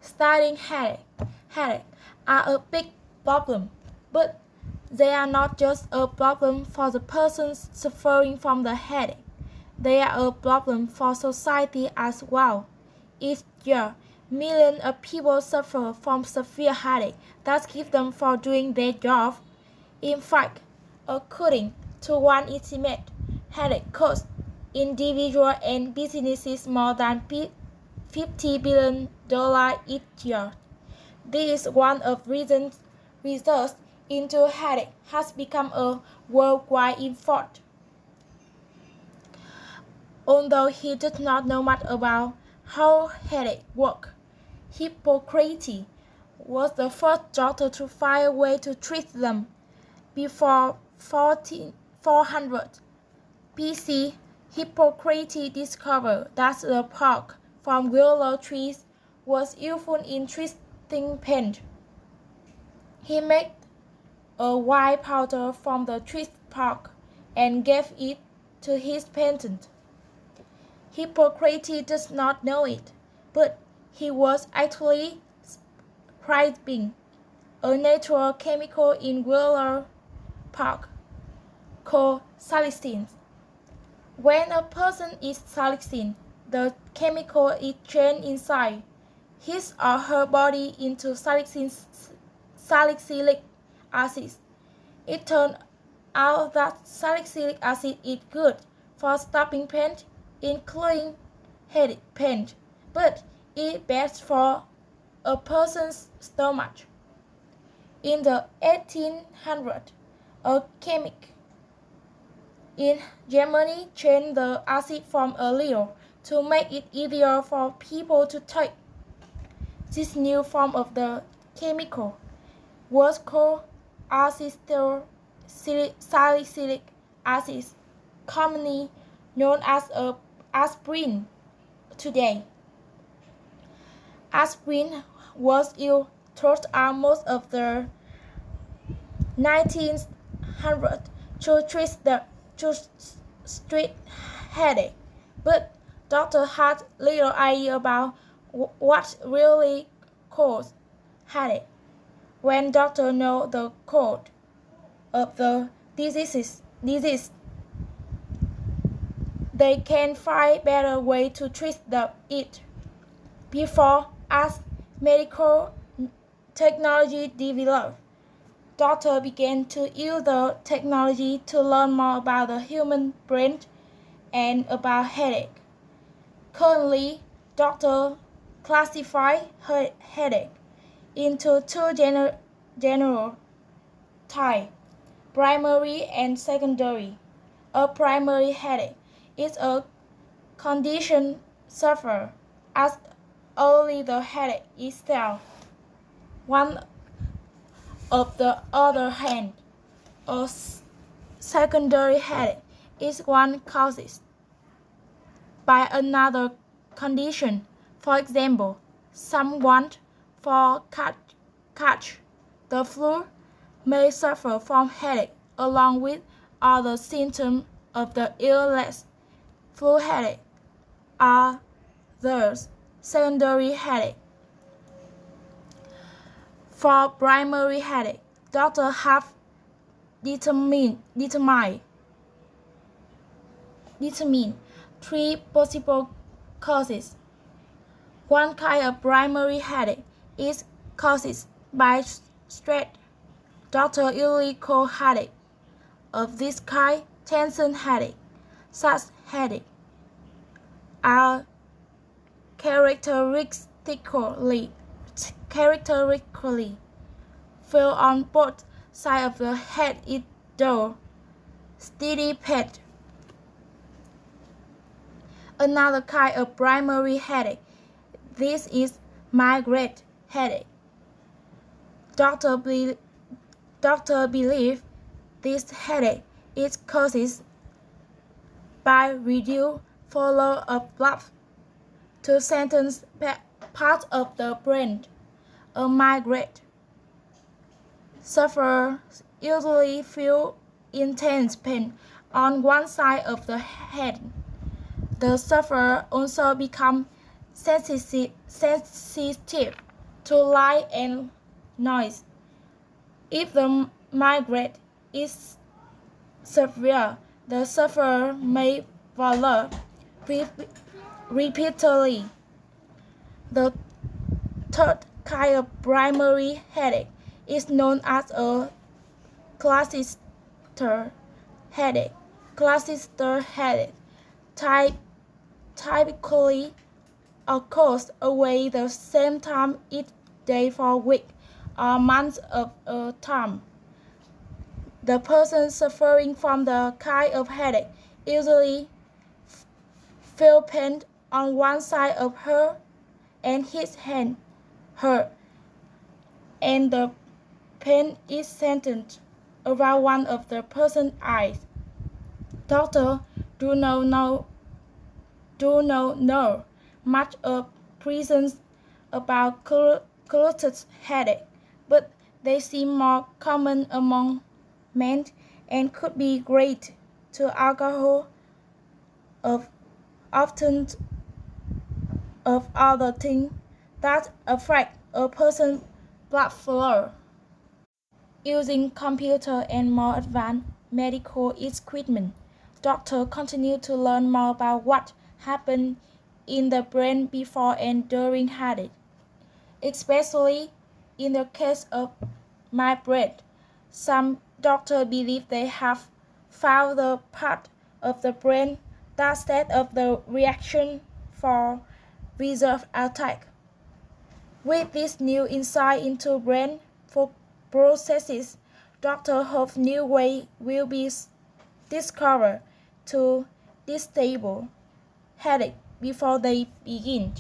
Starting headache are a big problem, but they are not just a problem for the person suffering from the headache. They are a problem for society as well. Each year, millions of people suffer from severe headache that keeps them from doing their job. In fact, according to one estimate, headache costs individuals and businesses more than $50 billion each year. This is one of the reasons research into headache has become a worldwide effort. Although he did not know much about how headache work, Hippocrates was the first doctor to find a way to treat them. Before 400 BC, Hippocrates discovered that the bark from willow trees was useful in treating pain. He made a white powder from the tree's bark and gave it to his patient. Hippocrates does not know it, but he was actually prescribing a natural chemical in willow bark called salicin. When a person eats salicin, the chemical is changed inside his or her body into salicylic acid. It turns out that salicylic acid is good for stopping pain, including headache pain, but it is bad for a person's stomach. In the 1800s, a chemist in Germany changed the acid from a little to make it easier for people to take. This new form of the chemical was called acetylsalicylic acid, commonly known as aspirin today. Aspirin was used throughout most of the 1900s to treat headache, but doctors had little idea about what really caused headache. When doctors know the cause of the disease, they can find better ways to treat it. Before, as medical technology developed, doctors began to use the technology to learn more about the human brain and about headache. Currently, doctors classify headache into two general types, primary and secondary. A primary headache is a condition suffered as only the headache itself. On the other hand, a secondary headache is one caused by another condition. For example, someone who catch the flu may suffer from headache along with other symptoms of the illness. Flu headache are thus secondary headache. For primary headache, doctors have determined three possible causes. One kind of primary headache is caused by stress. Doctors usually call headache of this kind tension headache. Such headaches are characteristically feel on both sides of the head is dull, steady pain. Another kind of primary headache. This is migraine headache. Doctors believe this headache is caused by reduced flow of blood to certain parts of the brain. A migraine sufferer usually feel intense pain on one side of the head. The sufferer also becomes sensitive to light and noise. If the migraine is severe, the sufferer may fall repeatedly. The third kind of primary headache is known as a cluster headache. Cluster headache typically occurs away the same time each day for weeks or months at a time. The person suffering from the kind of headache usually feel pain on one side of her and his hand hurt, and the pain is centered around one of the person's eyes. Doctors do not know much of reasons about cluster headache, but they seem more common among men and could be related to alcohol often of other things that affect a person's blood flow. Using computer and more advanced medical equipment, doctors continue to learn more about what happens in the brain before and during headache. Especially in the case of migraine, some doctors believe they have found the part of the brain that sets up the reaction for reserve attack. With this new insight into brain processes, doctors hope new ways will be discovered to disable headache before they begin.